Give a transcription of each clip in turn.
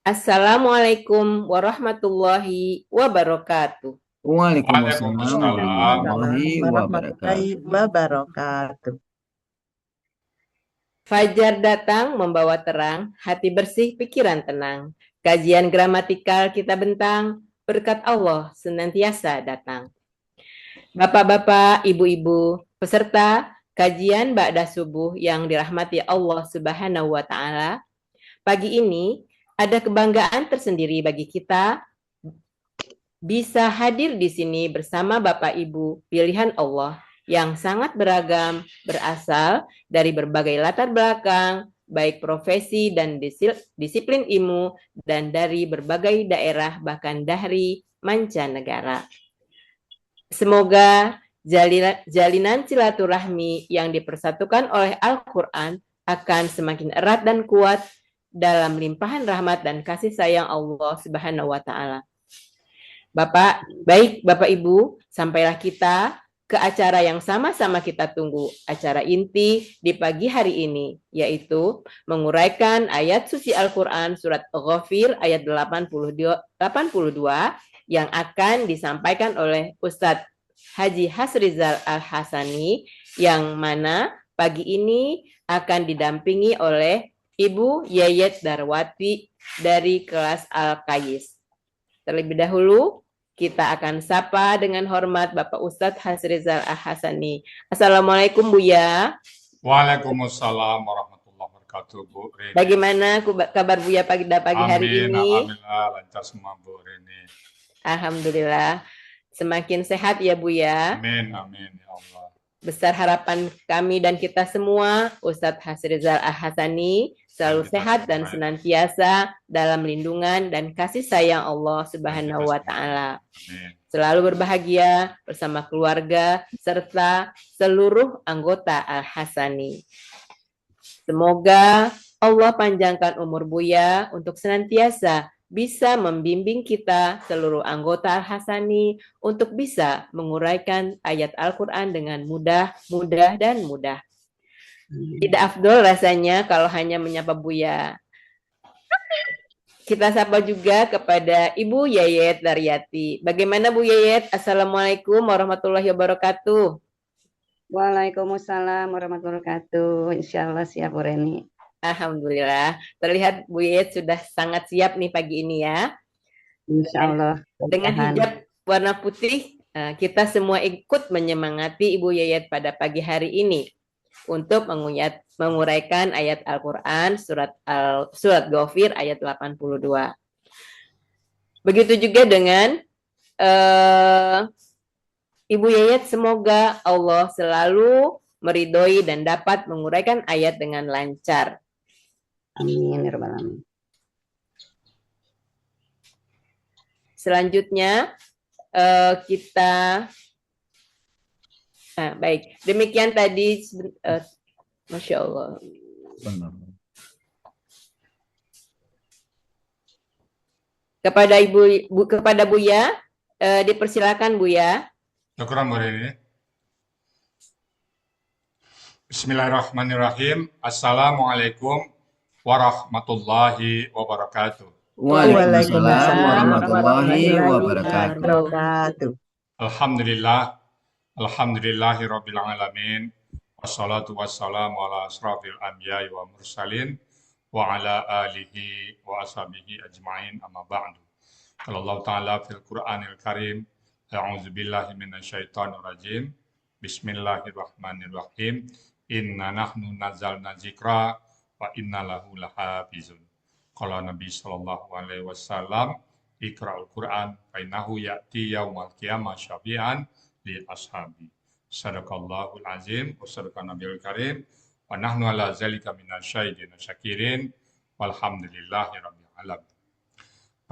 Assalamualaikum warahmatullahi wabarakatuh. Waalaikumsalam Waalaikumsalam warahmatullahi warahmatullahi wabarakatuh. wabarakatuh. Fajar datang membawa terang, hati bersih, pikiran tenang. Kajian gramatikal kita bentang, berkat Allah senantiasa datang. Bapak-bapak, ibu-ibu, peserta kajian Ba'da Subuh yang dirahmati Allah Subhanahu wa Ta'ala, pagi ini ada kebanggaan tersendiri bagi kita bisa hadir di sini bersama Bapak Ibu pilihan Allah yang sangat beragam, berasal dari berbagai latar belakang, baik profesi dan disiplin ilmu, dan dari berbagai daerah bahkan dari mancanegara. Semoga jalinan silaturahmi yang dipersatukan oleh Al-Quran akan semakin erat dan kuat dalam limpahan rahmat dan kasih sayang Allah Subhanahu wa Ta'ala. Bapak Ibu, sampailah kita ke acara yang sama-sama kita tunggu, acara inti di pagi hari ini, yaitu menguraikan ayat suci Al-Quran surat Ghafir ayat 82 yang akan disampaikan oleh Ustadz Haji Hasrizal Al-Hasani, yang mana pagi ini akan didampingi oleh Ibu Yayet Darwati dari kelas Al-Kayis. Terlebih dahulu, kita akan sapa dengan hormat Bapak Ustadz Hasrizal Al-Hasani. Assalamualaikum Buya. Waalaikumsalam warahmatullahi wabarakatuh, Bu Rini. Bagaimana kabar Buya pagi hari Amin, ini? alhamdulillah lancar semua, Bu Rini. Alhamdulillah. Semakin sehat ya Buya. Amin, amin ya Allah. Besar harapan kami dan kita semua, Ustadz Hasrizal Al-Hasani selalu sehat dan senantiasa dalam lindungan dan kasih sayang Allah Subhanahu wa Ta'ala. Selalu berbahagia bersama keluarga serta seluruh anggota Al-Hasani. Semoga Allah panjangkan umur Buya untuk senantiasa bisa membimbing kita seluruh anggota Al-Hasani untuk bisa menguraikan ayat Al-Quran dengan mudah. Tidak afdol rasanya kalau hanya menyapa Buya. Kita sapa juga kepada Ibu Yayet Daryati. Bagaimana Bu Yayet? Assalamualaikum warahmatullahi wabarakatuh. Waalaikumsalam warahmatullahi wabarakatuh. Insya Allah siap Bu Reni. Alhamdulillah. Terlihat Bu Yayet sudah sangat siap nih pagi ini ya. Insya Allah. Dengan hijab warna putih, kita semua ikut menyemangati Ibu Yayet pada pagi hari ini untuk menguraikan ayat Al-Quran surat Ghafir ayat 82. Begitu juga dengan Ibu Yayet, semoga Allah selalu meridhoi dan dapat menguraikan ayat dengan lancar. Amin ya rabbal alamin. Selanjutnya kita baik, demikian tadi Masya Allah. Kepada Buya, dipersilakan Buya. Syukuran, Bu Rini. Bismillahirrahmanirrahim. Assalamualaikum warahmatullahi wabarakatuh. Waalaikumsalam warahmatullahi wabarakatuh. Alhamdulillah, alhamdulillahirabbil alamin. Wassalatu wassalamu ala asrafil anbiya'i wa mursalin wa ala alihi wa ashabihi ajma'in, amma ba'du. Qala Allah Ta'ala fil Qur'anil Karim, a'udzu billahi minasyaitonir rajim. Bismillahirrahmanirrahim. Inna nahnu nazzalna dzikra wa inna lahu lahafizun. Qala Nabi sallallahu alaihi wasallam, Iqra'ul Qur'an fa innahu ya'ti yaumal qiyamah syafi'an li ashabi. Sadaqallahul azim wa sadaqa nabiyul karim wa nahnu ala zalika minasyahidin syakirin walhamdulillahi rabbil alamin.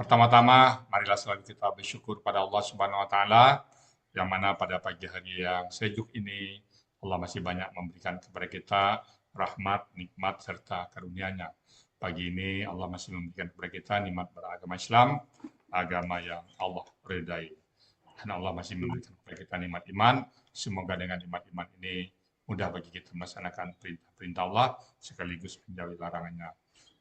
Pertama-tama, marilah selalu kita bersyukur pada Allah Subhanahu wa taala, yang mana pada pagi hari yang sejuk ini Allah masih banyak memberikan kepada kita rahmat, nikmat serta karunia-Nya. Pagi ini Allah masih memberikan kepada kita nikmat beragama Islam, agama yang Allah ridai. Dan Allah masih memberikan kepada kita nikmat iman. Semoga dengan nikmat iman ini mudah bagi kita melaksanakan perintah-perintah Allah sekaligus menjauhi larangannya.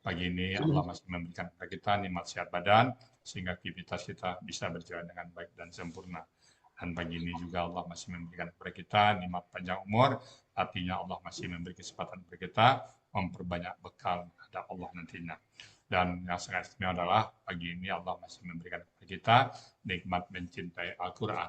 Pagi ini Allah masih memberikan kepada kita nikmat sehat badan, sehingga aktivitas kita bisa berjalan dengan baik dan sempurna. Dan pagi ini juga Allah masih memberikan kepada kita nikmat panjang umur, artinya Allah masih memberi kesempatan kepada kita memperbanyak bekal menghadap Allah nantinya. Dan yang sangat istimewa adalah pagi ini Allah masih memberikan kepada kita nikmat mencintai Al-Quran.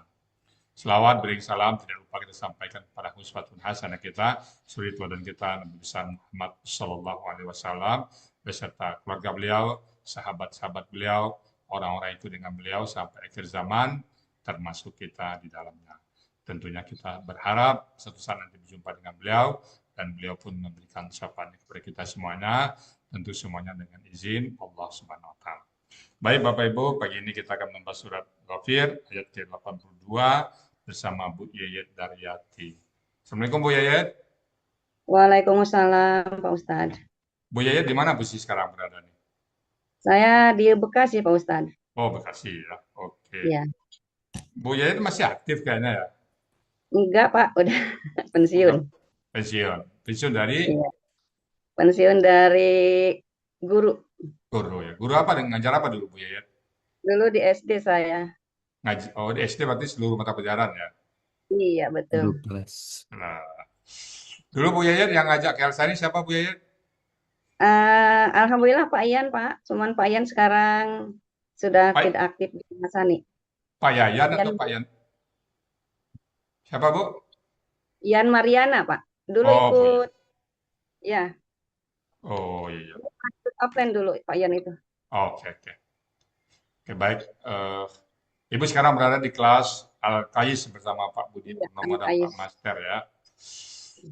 Selawat beri salam tidak lupa kita sampaikan kepada uswatun hasanah kita, suri teladan kita Nabi besar Muhammad Sallallahu Alaihi Wasallam beserta keluarga beliau, sahabat-sahabat beliau, orang-orang itu dengan beliau sampai akhir zaman, termasuk kita di dalamnya. Tentunya kita berharap satu saat nanti berjumpa dengan beliau dan beliau pun memberikan syafaatnya kepada kita semuanya, tentu semuanya dengan izin Allah Subhanahu Wa Taala. Baik Bapak Ibu, pagi ini kita akan membahas surat Ghafir ayat ke-82 bersama Bu Yayet Daryati. Assalamualaikum Bu Yayet. Waalaikumsalam Pak Ustadz. Bu Yayet di mana posisi sekarang berada nih? Saya di Bekasi Pak Ustadz. Oh Bekasi ya, oke. Iya. Bu Yayet masih aktif kayaknya ya? Enggak Pak, udah pensiun. Pensiun. Pensiun dari Iya. Pensiun dari guru. guru ya. Guru apa dan ngajar apa dulu Bu Yayet? Dulu di SD saya. Oh di SD berarti seluruh mata pelajaran ya? Iya betul. Nah, dulu Bu Yayet yang ngajak ke Elsa ini siapa Bu Yayet? Alhamdulillah Pak Ian Pak. Cuman Pak Ian sekarang sudah Pak, tidak aktif di Masani. Pak Yayan Ian, atau Pak Yan? Siapa Bu? Ian Mariana Pak. Dulu Oh Bu Yayet. ikut ya Oh iya. ikut offline dulu Pak Ian itu. Oke, oke. Oke, baik. Ibu sekarang berada di kelas Al-Qais bersama Pak Budi Iya, Purnomo dan Al-Qais. Pak Master ya.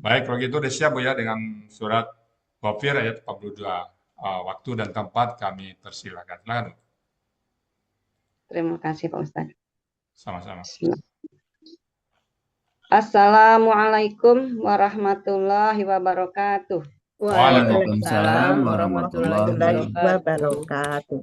Baik, kalau gitu udah siap Bu ya dengan surat Ghafir ayat 42. Waktu dan tempat kami persilakan. Silakan Bu. Terima kasih Pak Ustadz. Sama-sama. Assalamualaikum warahmatullahi wabarakatuh. Waalaikumsalam warahmatullahi warahmatullahi wabarakatuh. wabarakatuh.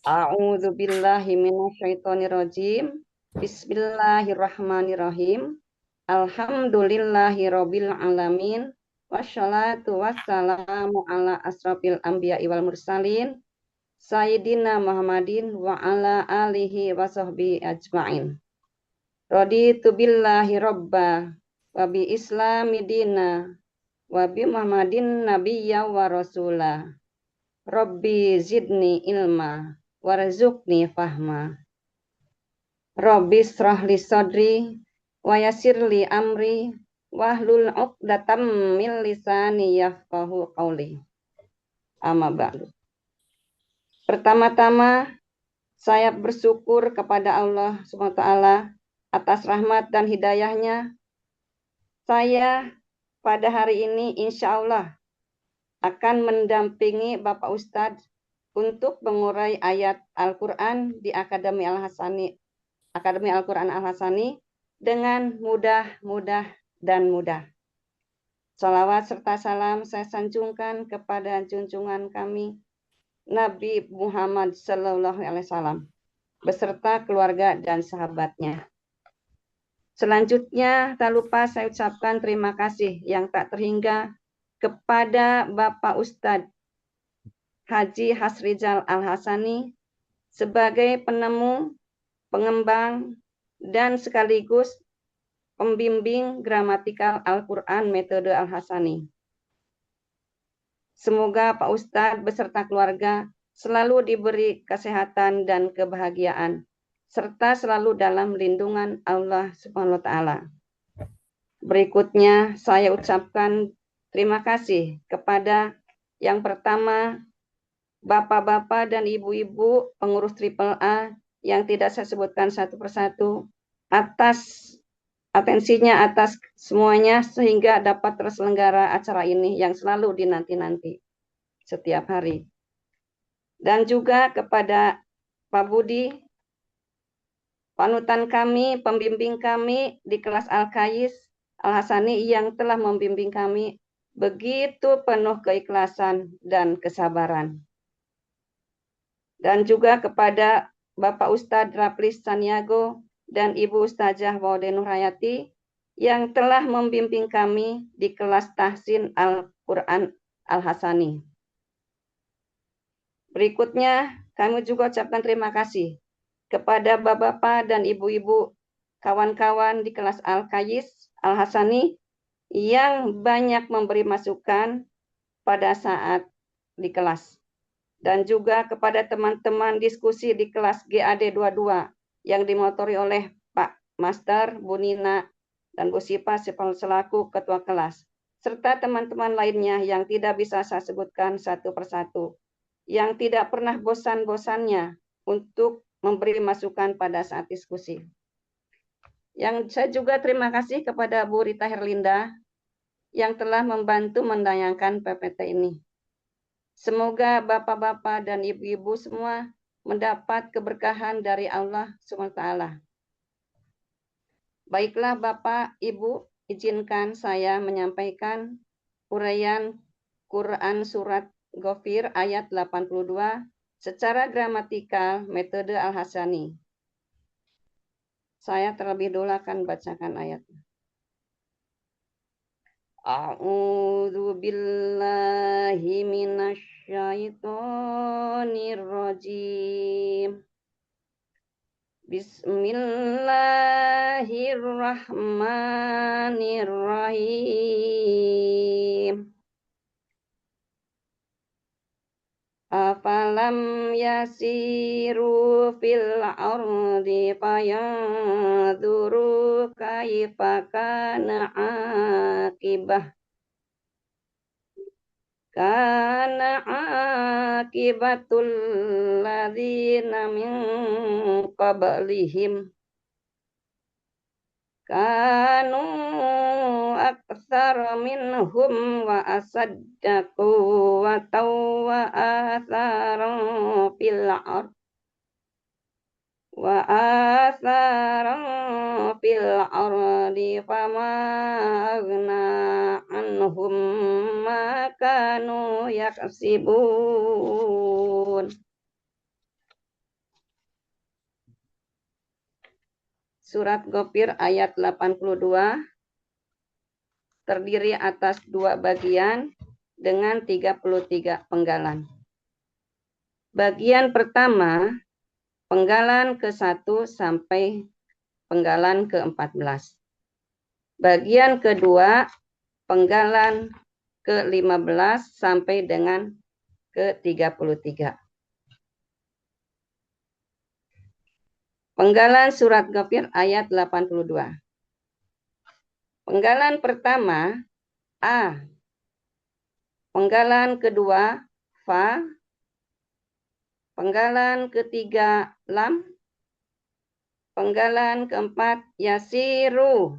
A'udzu billahi minasyaitonir rajim. Bismillahirrahmanirrahim. Alhamdulillahirabbil alamin. Wassalatu wassalamu ala asrofil anbiya'i wal mursalin. Sayyidina Muhammadin wa ala alihi wa sahbihi ajma'in. Raditu billahi robba wa bi islami dina wa bi Muhammadin nabiyya wa rasula. Rabbi zidni ilma warzuqni fahma. Rabbi shrah li sadri wa yassir li amri wahlul 'uqdatam min lisani yafqahu qawli. Amma ba'du. Pertama-tama saya bersyukur kepada Allah Subhanahu wa taala atas rahmat dan hidayahnya. Saya pada hari ini insya Allah akan mendampingi Bapak Ustadz untuk mengurai ayat Al-Quran di Akademi Al-Quran Al-Hasani dengan mudah dan mudah. Salawat serta salam saya sanjungkan kepada junjungan kami Nabi Muhammad Sallallahu Alaihi Wasallam beserta keluarga dan sahabatnya. Selanjutnya, tak lupa saya ucapkan terima kasih yang tak terhingga kepada Bapak Ustadz Haji Hasrizal Al-Hasani sebagai penemu, pengembang, dan sekaligus pembimbing gramatikal Al-Quran metode Al-Hasani. Semoga Pak Ustadz beserta keluarga selalu diberi kesehatan dan kebahagiaan, serta selalu dalam lindungan Allah Subhanahu wa taala. Berikutnya saya ucapkan terima kasih kepada yang pertama Bapak-bapak dan Ibu-ibu pengurus AAA yang tidak saya sebutkan satu persatu atas atensinya atas semuanya sehingga dapat terselenggara acara ini yang selalu dinanti-nanti setiap hari. Dan juga kepada Pak Budi, panutan kami, pembimbing kami di kelas Al-Qais Al-Hasani yang telah membimbing kami begitu penuh keikhlasan dan kesabaran. Dan juga kepada Bapak Ustadz Raplis Saniago dan Ibu Ustazah Waude Nurhayati yang telah membimbing kami di kelas tahsin Al-Quran Al-Hasani. Berikutnya, kami juga ucapkan terima kasih kepada bapak-bapak dan ibu-ibu kawan-kawan di kelas Al-Kayis Al-Hasani yang banyak memberi masukan pada saat di kelas. Dan juga kepada teman-teman diskusi di kelas GAD 22 yang dimotori oleh Pak Master, Bu Nina, dan Bu Sipa selaku ketua kelas. Serta teman-teman lainnya yang tidak bisa saya sebutkan satu persatu. Yang tidak pernah bosan-bosannya untuk memberi masukan pada saat diskusi. Yang saya juga terima kasih kepada Bu Rita Herlinda yang telah membantu menayangkan PPT ini. Semoga bapak-bapak dan ibu-ibu semua mendapat keberkahan dari Allah SWT. Baiklah Bapak, Ibu, izinkan saya menyampaikan uraian Quran Surat Ghafir ayat 82 secara gramatikal metode Al-Hasani. Saya terlebih dahulu akan bacakan ayatnya. A'udzu billahi minasyaitonir rajim. Bismillahirrahmanirrahim. Afalam yasiru fil ardi fayanzuru kaifa kana akibatul ladzina min qablihim kanu aktsara minhum wa asadda quwwatan wa atharan fil ard ardi fama aghna anhum ma kanu yaksibun. Surat Ghafir ayat 82 terdiri atas 2 bagian dengan 33 penggalan. Bagian pertama, penggalan ke-1 sampai penggalan ke-14. Bagian kedua, penggalan ke-15 sampai dengan ke-33. Penggalan surat Ghafir ayat 82. Penggalan pertama, A. Penggalan kedua, Fa. Penggalan ketiga, Lam. Penggalan keempat, Yasiru.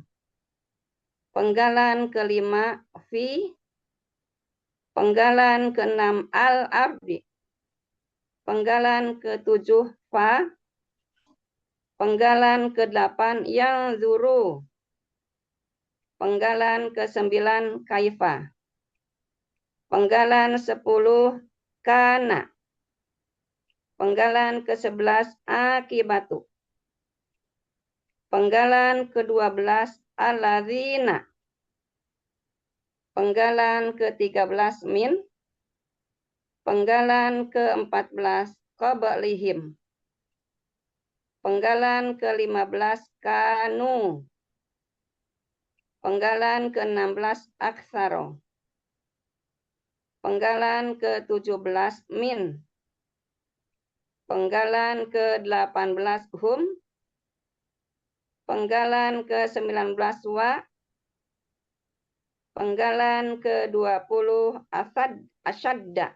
Penggalan kelima, Fi. Penggalan keenam, Al-Ardi. Penggalan ketujuh, Fa. Penggalan ke-8 yang zuru. Penggalan ke-9 kaifa. Penggalan 10 kana. Penggalan ke-11 akibatu. Penggalan ke-12 alladzina. Penggalan ke-13 min. Penggalan ke-14 qablihim. Penggalan ke-15 kanu. Penggalan ke-16 aksaro. Penggalan ke-17 min. Penggalan ke-18 hum. Penggalan ke-19 wa. Penggalan ke-20 asyadda.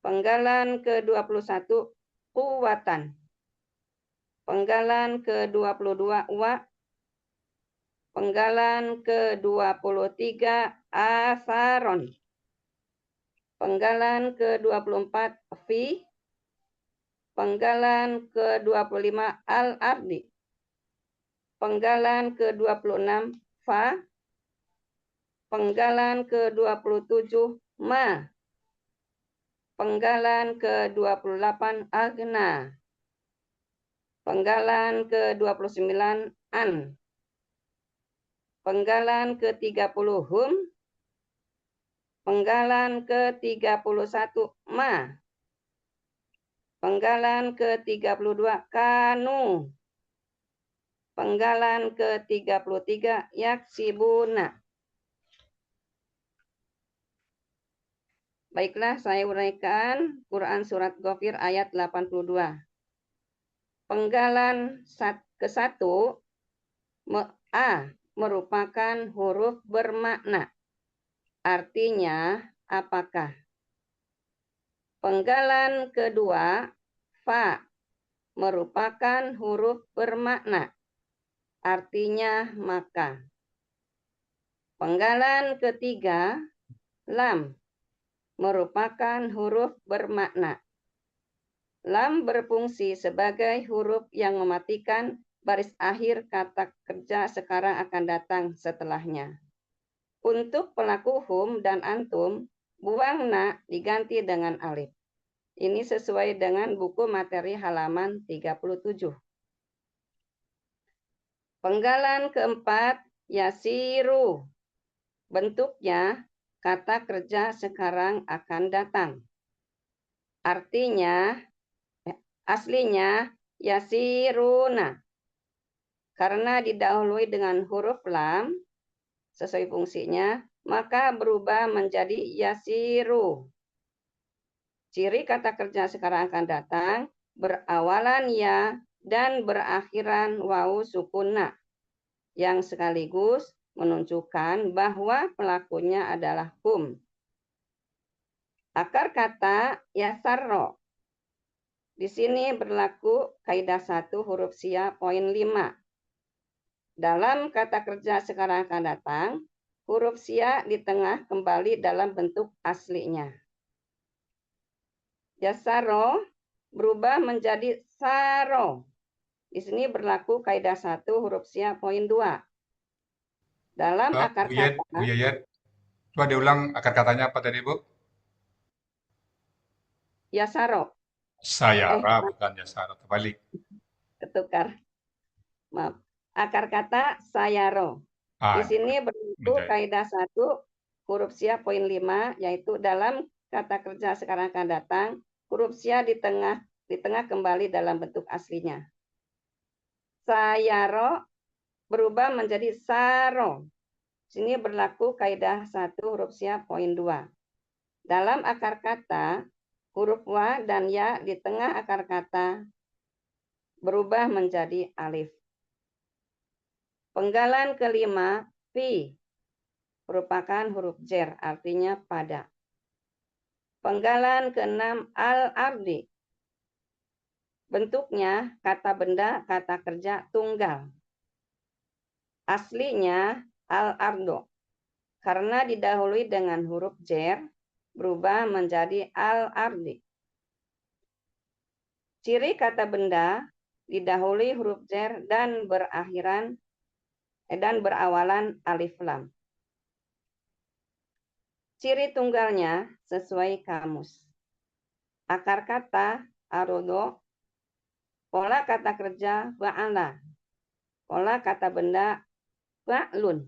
Penggalan ke-21 kuwatan. Penggalan ke-22 wa. Penggalan ke-23 asaron. Penggalan ke-24 fi. Penggalan ke-25 al-ardi. Penggalan ke-26 fa. Penggalan ke-27 ma. Penggalan ke-28 agna. Penggalan ke-29 an. Penggalan ke-30 hum. Penggalan ke-31 ma. Penggalan ke-32 kanu. Penggalan ke-33 yaksibuna. Baiklah, saya uraikan Quran Surat Ghafir ayat 82. Penggalan ke-1 A merupakan huruf bermakna. Artinya apakah? Penggalan kedua fa merupakan huruf bermakna. Artinya maka. Penggalan ketiga lam merupakan huruf bermakna. Lam berfungsi sebagai huruf yang mematikan baris akhir kata kerja sekarang akan datang setelahnya. Untuk pelaku hum dan antum, buang na diganti dengan alif. Ini sesuai dengan buku materi halaman 37. Penggalan keempat, yasiru. Bentuknya, kata kerja sekarang akan datang. Artinya, aslinya yasiruna. Karena didahului dengan huruf lam, sesuai fungsinya, maka berubah menjadi yasiru. Ciri kata kerja sekarang akan datang, berawalan ya dan berakhiran wawu sukunna, yang sekaligus menunjukkan bahwa pelakunya adalah hum. Akar kata yasarro. Di sini berlaku kaidah 1 huruf sia poin 5. Dalam kata kerja sekarang akan datang, huruf sia di tengah kembali dalam bentuk aslinya. Yasaro berubah menjadi saro. Di sini berlaku kaidah 1 huruf sia poin 2. Dalam akar kata Bu Yayat, coba diulang akar katanya apa tadi, Bu? yasaro. Sayara, bukan Yasara, terbalik. Ketukar. Maaf. Akar kata sayaro. Di sini berlaku kaidah 1 huruf sia poin 5, yaitu dalam kata kerja sekarang akan datang, huruf sia di tengah kembali dalam bentuk aslinya. Sayaro berubah menjadi saro. Sini berlaku kaidah 1 huruf sia poin 2. Dalam akar kata, huruf wa dan ya di tengah akar kata berubah menjadi alif. Penggalan kelima, fi, merupakan huruf jer, artinya pada. Penggalan keenam, al-ardi. Bentuknya kata benda, kata kerja tunggal. Aslinya al-ardo. Karena didahului dengan huruf jer, berubah menjadi al-ardi. Ciri kata benda didahului huruf jer dan berawalan alif lam. Ciri tunggalnya sesuai kamus. Akar kata arodo, pola kata kerja fa'ala, pola kata benda fa'lun.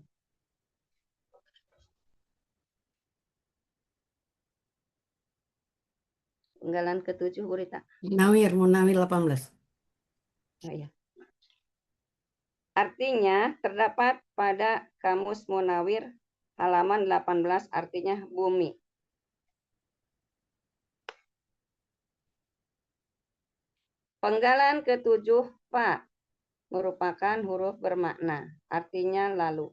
Penggalan ke-7 Burita. Munawir 18. Oh, ya. Artinya terdapat pada kamus Munawir halaman 18, artinya bumi. Penggalan ke-7 fa merupakan huruf bermakna, artinya lalu.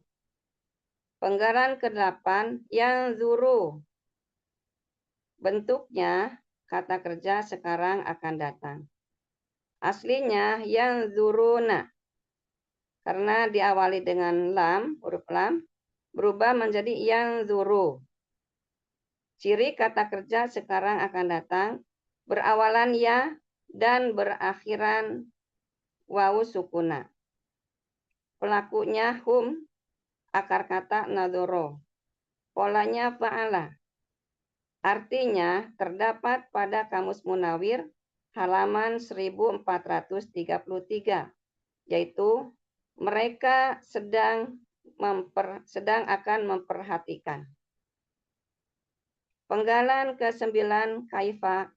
Penggalan ke-8 yang zuru. Bentuknya kata kerja sekarang akan datang. Aslinya yang zuruna. Karena diawali dengan lam, huruf lam, berubah menjadi yang zuru. Ciri kata kerja sekarang akan datang, berawalan ya dan berakhiran wawu sukuna. Pelakunya hum, akar kata nadoro. Polanya fa'ala. Artinya terdapat pada Kamus Munawir halaman 1433, yaitu mereka sedang akan memperhatikan. Penggalan ke-9 kaifa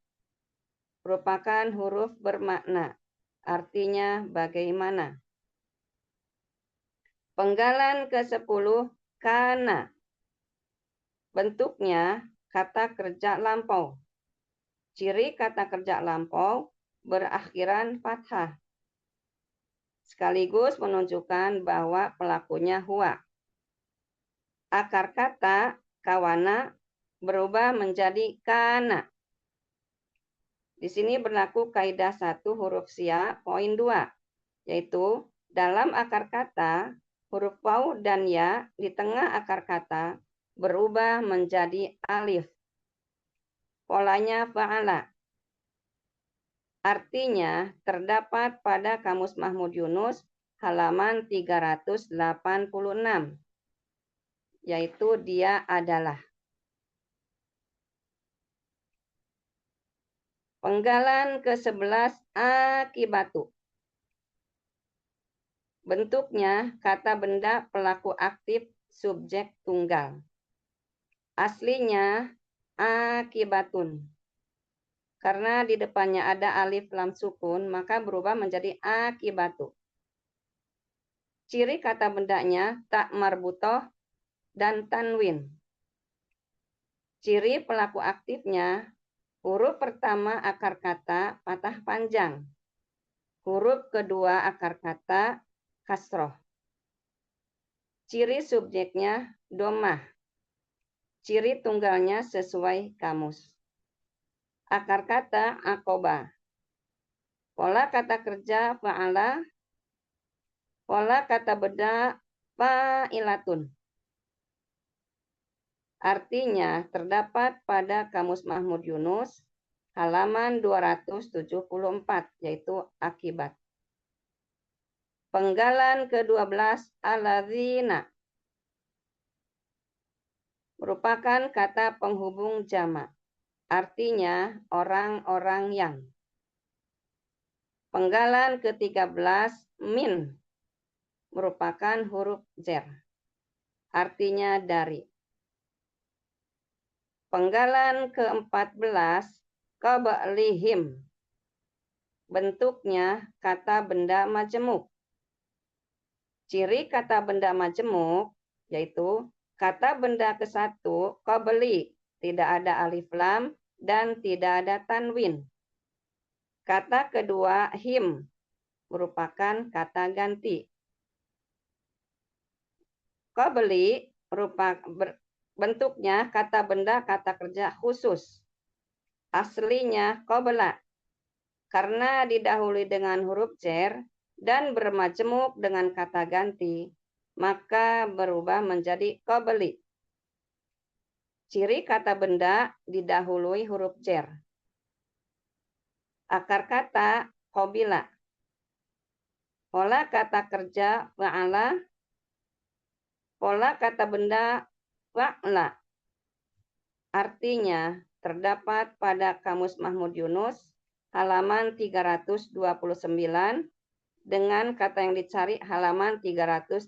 merupakan huruf bermakna, artinya bagaimana. Penggalan ke-10 kana, bentuknya kata kerja lampau. Ciri kata kerja lampau berakhiran fathah, sekaligus menunjukkan bahwa pelakunya huwa. Akar kata kawana berubah menjadi kana. Di sini berlaku kaidah 1 huruf sia poin 2, yaitu dalam akar kata huruf waw dan ya di tengah akar kata berubah menjadi alif. Polanya fa'ala. Artinya terdapat pada Kamus Mahmud Yunus halaman 386, yaitu dia adalah. Penggalan ke-11 akibatu. Bentuknya kata benda pelaku aktif subjek tunggal. Aslinya akibatun. Karena di depannya ada alif lam sukun, maka berubah menjadi akibatu. Ciri kata bendanya tak marbutoh dan tanwin. Ciri pelaku aktifnya, huruf pertama akar kata patah panjang. Huruf kedua akar kata kasroh. Ciri subjeknya domah. Ciri tunggalnya sesuai kamus. Akar kata akoba. Pola kata kerja fa'ala. Pola kata benda fa'ilatun. Artinya terdapat pada Kamus Mahmud Yunus halaman 274, yaitu akibat. Penggalan ke-12 aladzina merupakan kata penghubung jamak. Artinya orang-orang yang. Penggalan ke-13 min merupakan huruf jar. Artinya dari. Penggalan ke-14 qablihim. Bentuknya kata benda majemuk. Ciri kata benda majemuk yaitu kata benda ke-1 qabli, tidak ada alif lam dan tidak ada tanwin. Kata kedua him merupakan kata ganti. Qabli bentuknya kata benda kata kerja khusus. Aslinya qabla. Karena didahului dengan huruf jar dan bermajemuk dengan kata ganti, maka berubah menjadi qabli. Ciri kata benda didahului huruf jar. Akar kata qabila. Pola kata kerja fa'ala. Pola kata benda fa'la. Artinya terdapat pada Kamus Mahmud Yunus halaman 329 dengan kata yang dicari halaman 330,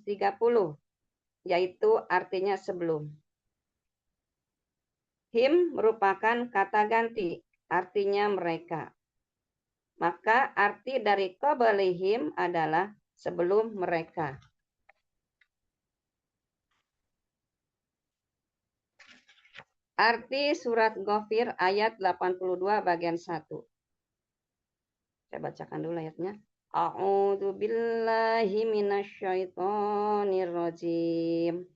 yaitu artinya sebelum. Him merupakan kata ganti, artinya mereka. Maka arti dari qablihim adalah sebelum mereka. Arti surat Ghafir ayat 82 bagian 1. Saya bacakan dulu ayatnya. A'udzu billahi minasyaitonir rajim.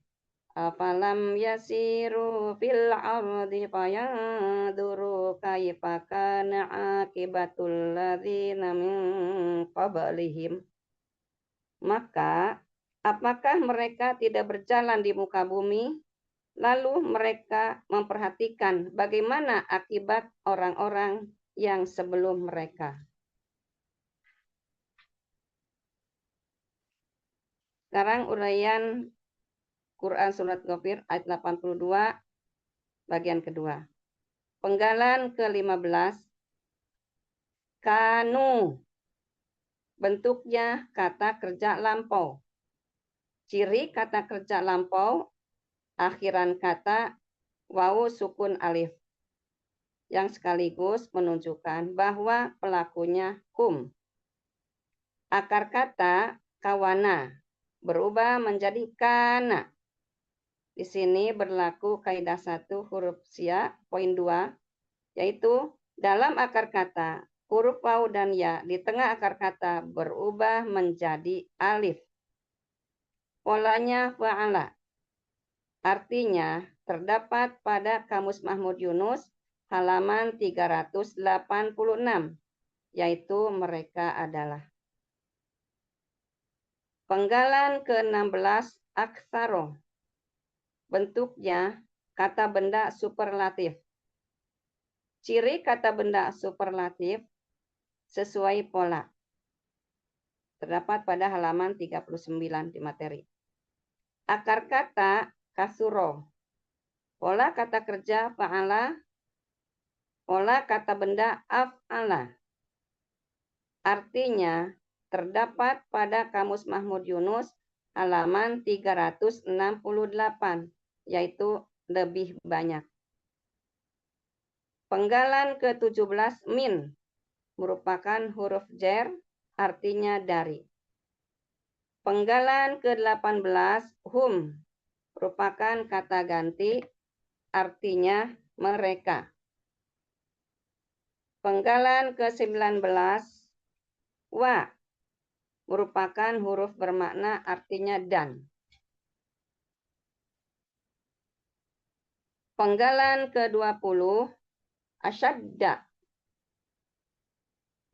Afalam yasiru fil ardi fayanduru kaifa kana akibatul ladzina min qablihim. Maka apakah mereka tidak berjalan di muka bumi lalu mereka memperhatikan bagaimana akibat orang-orang yang sebelum mereka. Sekarang uraian Quran Surat Ghafir ayat 82 bagian kedua. Penggalan ke-15 kanu. Bentuknya kata kerja lampau. Ciri kata kerja lampau akhiran kata wawu sukun alif yang sekaligus menunjukkan bahwa pelakunya hum. Akar kata kawana berubah menjadi kana. Di sini berlaku kaidah 1 huruf sia, poin 2, yaitu dalam akar kata, huruf waw dan ya di tengah akar kata berubah menjadi alif. Polanya fa'ala. Artinya terdapat pada Kamus Mahmud Yunus halaman 386, yaitu mereka adalah. Penggalan ke-16 aksaro. Bentuknya kata benda superlatif. Ciri kata benda superlatif sesuai pola. Terdapat pada halaman 39 di materi. Akar kata kasuro. Pola kata kerja fa'ala. Pola kata benda af'ala. Artinya terdapat pada Kamus Mahmud Yunus halaman 368, yaitu lebih banyak. Penggalan ke-17 min merupakan huruf jar, artinya dari. Penggalan ke-18 hum merupakan kata ganti, artinya mereka. Penggalan ke-19 wa merupakan huruf bermakna artinya dan. Penggalan ke-20 asyadda.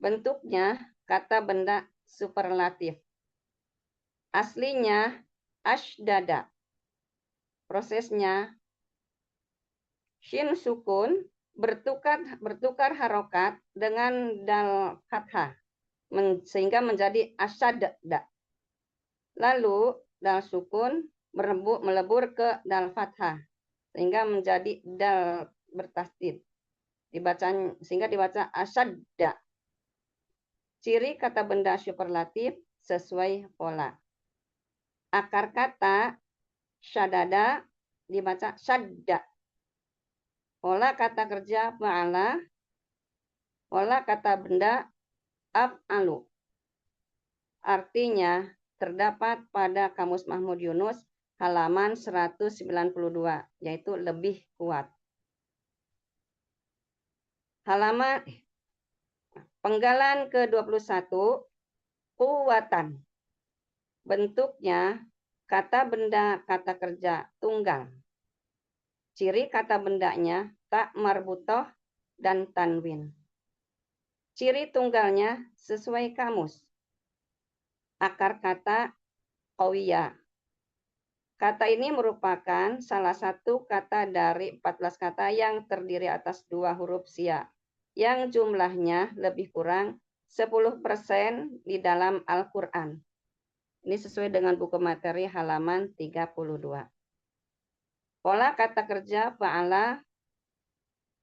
Bentuknya kata benda superlatif. Aslinya asydada. Prosesnya shin sukun bertukar harokat dengan dal fathah sehingga menjadi asyadda. Lalu dal sukun melebur ke dal fathah sehingga menjadi dal bertasdid. Sehingga dibaca asyadda. Ciri kata benda superlatif sesuai pola. Akar kata syadada dibaca syadda. Pola kata kerja fa'ala. Pola kata benda af'alu. Artinya terdapat pada Kamus Mahmud Yunus halaman 192, yaitu lebih kuat. Halaman penggalan ke-21 kuwatan. Bentuknya kata benda kata kerja tunggal. Ciri kata bendanya tak marbutoh dan tanwin. Ciri tunggalnya sesuai kamus. Akar kata qawiyah. Kata ini merupakan salah satu kata dari 14 kata yang terdiri atas 2 huruf sia, yang jumlahnya lebih kurang 10% di dalam Al-Quran. Ini sesuai dengan buku materi halaman 32. Pola kata kerja fa'ala.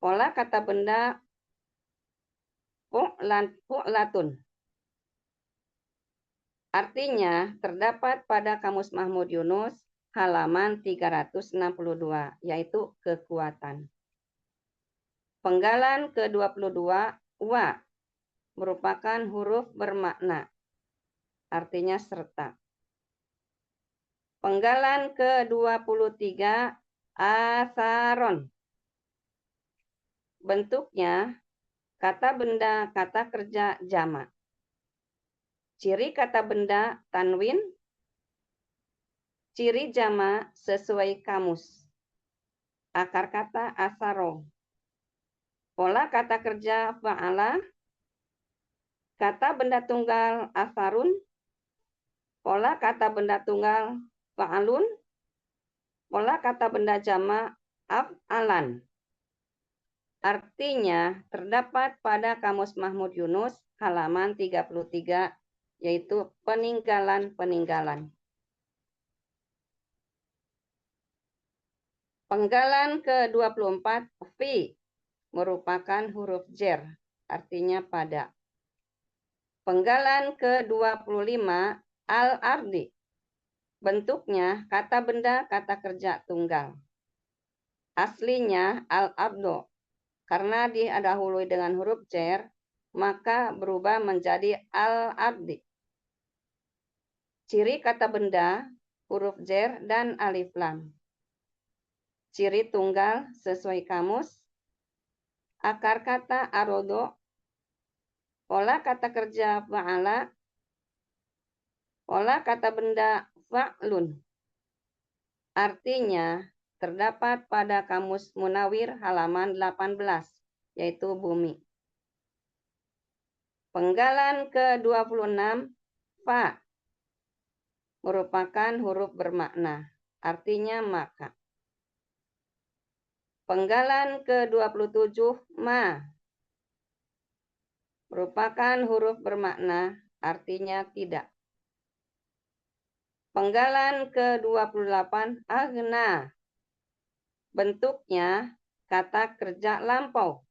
Pola kata benda fu'latun. Artinya terdapat pada Kamus Mahmud Yunus halaman 362, yaitu kekuatan. Penggalan ke-22 wa merupakan huruf bermakna, artinya serta. Penggalan ke-23 asaron. Bentuknya kata benda kata kerja jamak. Ciri kata benda tanwin. Ciri jamak sesuai kamus. Akar kata asaro. Pola kata kerja fa'ala. Kata benda tunggal asarun. Pola kata benda tunggal fa'alun. Pola kata benda jamak af'alan. Artinya terdapat pada Kamus Mahmud Yunus halaman 33, yaitu peninggalan-peninggalan. Penggalan ke-24 fi merupakan huruf jar, artinya pada. Penggalan ke-25 al-ardi. Bentuknya kata benda kata kerja tunggal. aslinya al-abdu. Karena didahului dengan huruf jar, maka berubah menjadi al-abdi. Ciri kata benda, huruf jar dan alif lam. Ciri tunggal sesuai kamus. Akar kata arodo. Pola kata kerja fa'ala. Pola kata benda fa'lun. Artinya terdapat pada Kamus Munawir halaman 18, yaitu bumi. Penggalan ke-26, fa, merupakan huruf bermakna, artinya maka. Penggalan ke-27, ma, merupakan huruf bermakna, artinya tidak. Penggalan ke-28, agna, bentuknya kata kerja lampau.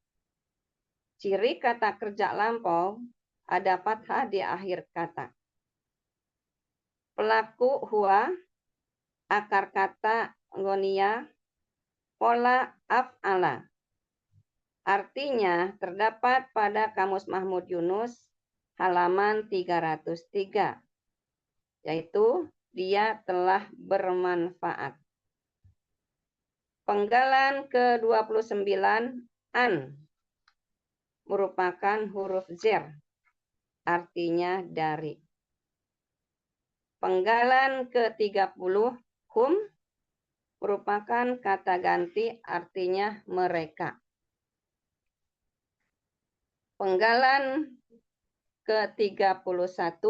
Ciri kata kerja lampau, ada fathah di akhir kata. Pelaku huwa, akar kata gonia, pola af'ala. Artinya terdapat pada Kamus Mahmud Yunus halaman 303, yaitu dia telah bermanfaat. Penggalan ke-29, an, merupakan huruf zer, artinya dari. Penggalan ke-30, hum, merupakan kata ganti, artinya mereka. Penggalan ke-31,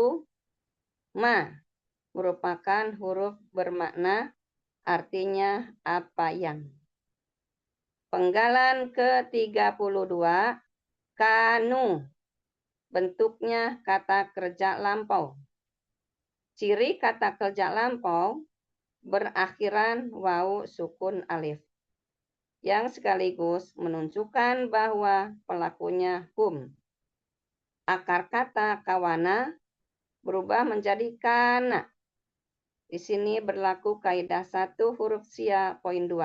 ma, merupakan huruf bermakna, artinya apa yang. Penggalan ke-32, kanu, bentuknya kata kerja lampau. Ciri kata kerja lampau berakhiran wawu sukun alif, yang sekaligus menunjukkan bahwa pelakunya hum. Akar kata kawana berubah menjadi kana. Di sini berlaku kaidah 1 huruf sia poin 2.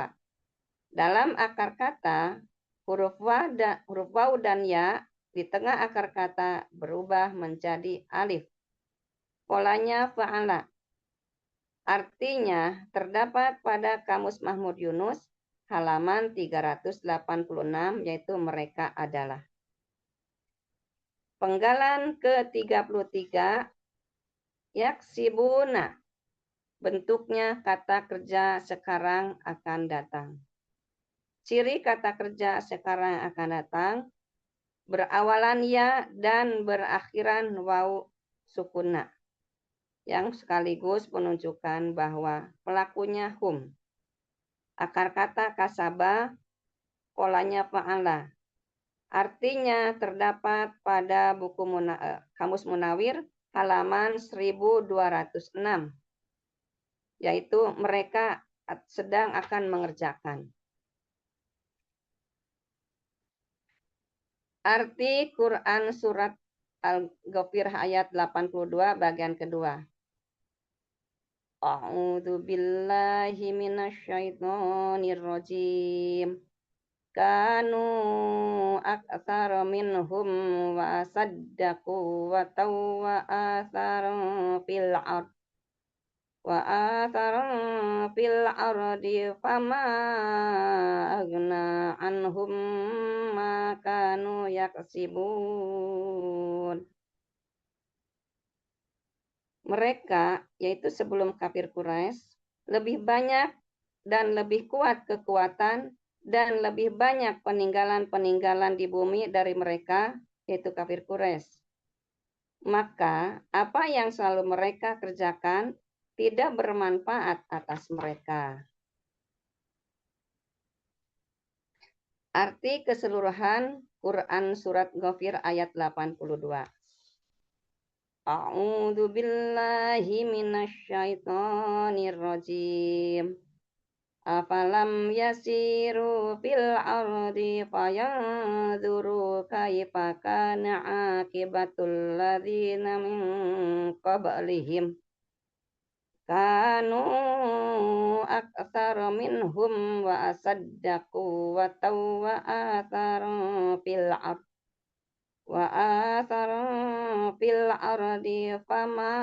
Dalam akar kata, huruf waw dan ya di tengah akar kata berubah menjadi alif. Polanya fa'ala. Artinya terdapat pada Kamus Mahmud Yunus halaman 386, yaitu mereka adalah. Penggalan ke-33, yaksibuna, bentuknya kata kerja sekarang akan datang. Ciri kata kerja sekarang akan datang berawalan ya dan berakhiran waw sukuna, yang sekaligus menunjukkan bahwa pelakunya hum. Akar kata kasaba, polanya fa'ala. Artinya terdapat pada buku Kamus Munawir halaman 1206, yaitu mereka sedang akan mengerjakan. Arti Quran surat Al-Ghafir ayat 82 bagian kedua. A'udzu billahi minasyaitonir rajim. Kanu aktsara minhum wa saddaqu wa tawwa atharan fil ardi fama agna anhum ma kanu yaksibun. Mereka, yaitu sebelum kafir Quraisy, lebih banyak dan lebih kuat kekuatan dan lebih banyak peninggalan-peninggalan di bumi dari mereka, yaitu kafir Quraisy. Maka apa yang selalu mereka kerjakan tidak bermanfaat atas mereka. Arti keseluruhan Quran surat Ghafir ayat 82. A'udzu billahi minasyaitonir rajim. Afalam yasiru fil ardi fayanzuru kaifa kana akibatul ladzina min qablihim kanu aktsara minhum wa asadda quwwatan wa atharu fil ardi fama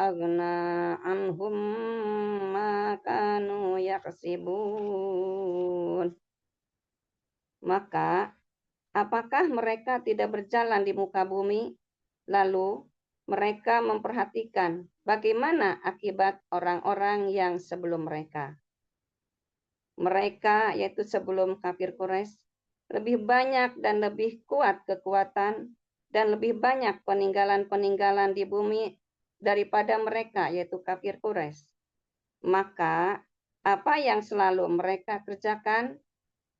aghna anhum ma kanu yaksibun. Maka apakah mereka tidak berjalan di muka bumi, lalu mereka memperhatikan bagaimana akibat orang-orang yang sebelum mereka. Mereka, yaitu sebelum kafir Quraisy, lebih banyak dan lebih kuat kekuatan dan lebih banyak peninggalan-peninggalan di bumi daripada mereka, yaitu kafir Quraisy. Maka apa yang selalu mereka kerjakan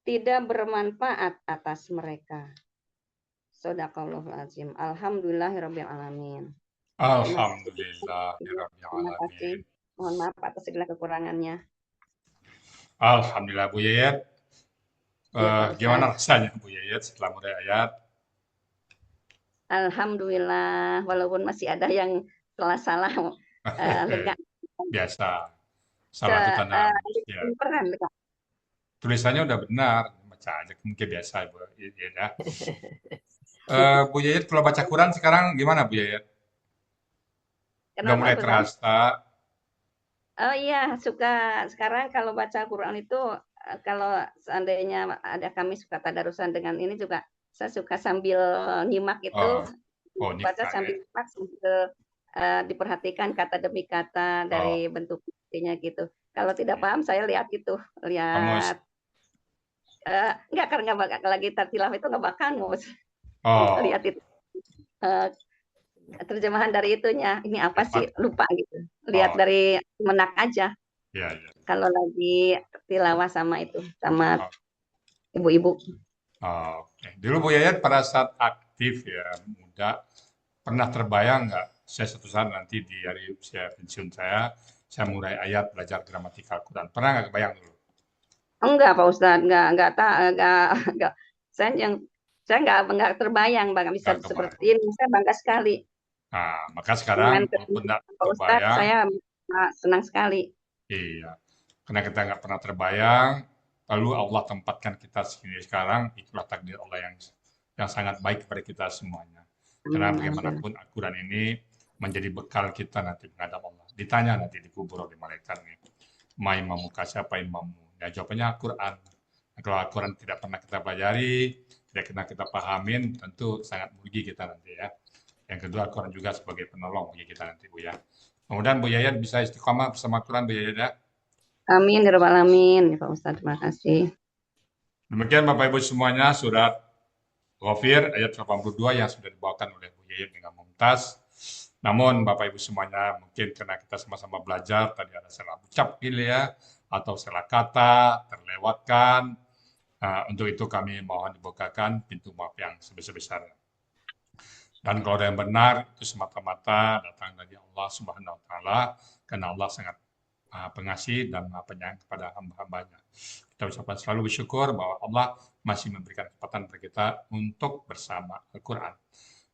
tidak bermanfaat atas mereka. Shadaqallahul azim. Alhamdulillahirabbil alamin. Alhamdulillahirabbil Terima kasih. alamin. Mohon maaf atas segala kekurangannya. Alhamdulillah Bu Yayat. Ya, Pak Gimana Ustadz. rasanya Bu Yayat setelah mulai ayat? Alhamdulillah, walaupun masih ada yang salah-salah, lega. Biasa. Salah itu tanda ya. Peran, lega. Tulisannya udah benar, baca aja mungkin biasa Bu Yayat ya. Bu Yayat kalau baca Quran sekarang gimana Bu Yayat? Udah Kenapa, mulai Ustadz? terasa? Oh iya, suka sekarang kalau baca Quran itu kalau seandainya ada kami suka tadarusan dengan ini juga saya suka sambil nyimak itu baca nikmat sambil ya. nyimak sambil diperhatikan kata demi kata dari bentuk buktinya gitu. Kalau tidak paham saya lihat itu, lihat enggak karena lagi tilawah itu enggak bakal lihat itu terjemahan dari itunya. Ini apa sih? Lupa gitu. Lihat dari menak aja. Iya, iya. Kalau lagi tilawah sama itu, sama ibu-ibu. Oke. Dulu Bu Yayat pada saat aktif ya, muda, pernah terbayang nggak, saya suatu saat nanti di hari usia pensiun saya mulai ayat belajar gramatikal Quran. Pernah nggak kebayang dulu? Enggak, Pak Ustadz. Enggak. Saya enggak terbayang bisa seperti ini. Saya bangga sekali. Nah, maka sekarang walaupun nggak terbayang, saya senang sekali. iya, karena kita nggak pernah terbayang, lalu Allah tempatkan kita sini sekarang, itulah takdir Allah yang sangat baik kepada kita semuanya. Karena bagaimanapun Al-Quran ini menjadi bekal kita nanti menghadap Allah. Ditanya nanti dikubur oleh malaikat nih, ma imamuka, siapa imammu? Ya jawabannya Al-Quran. Nah, kalau Al-Quran tidak pernah kita pelajari, tidak pernah kita pahamin, tentu sangat merugi kita nanti ya. Yang kedua, Al-Quran juga sebagai penolong bagi kita nanti Bu ya. Kemudian Bu Yayat bisa istiqomah bersama Al-Quran Bu Yayat ya. Amin ya rabbal alamin. Ya Pak Ustadz, terima kasih. Demikian Bapak Ibu semuanya surat Ghafir ayat 82 yang sudah dibawakan oleh Bu Yayat dengan mumtaz. Namun Bapak Ibu semuanya mungkin karena kita sama-sama belajar tadi ada salah ucap ya atau salah kata terlewatkan. Untuk itu kami mohon dibukakan pintu maaf yang sebesar-besarnya. Dan kalau ada yang benar itu semata-mata datang dari Allah Subhanahu wa taala karena Allah sangat pengasih dan penyayang kepada hamba-hambanya. Kita ucapkan selalu bersyukur bahwa Allah masih memberikan kesempatan bagi kita untuk bersama Al-Quran.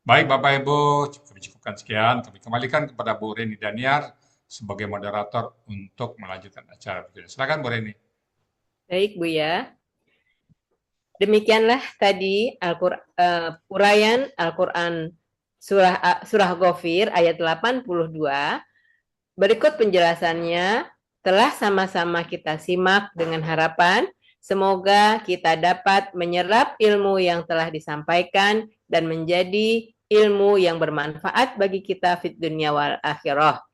Baik Bapak Ibu, kami cukupkan sekian. Kami kembalikan kepada Bu Reni Daniar sebagai moderator untuk melanjutkan acara berikutnya. Silakan Bu Reni. Baik Bu ya. Demikianlah tadi uraian Al-Quran surah Ghafir ayat 82. Berikut penjelasannya telah sama-sama kita simak dengan harapan semoga kita dapat menyerap ilmu yang telah disampaikan dan menjadi ilmu yang bermanfaat bagi kita fid dunya wal akhirah.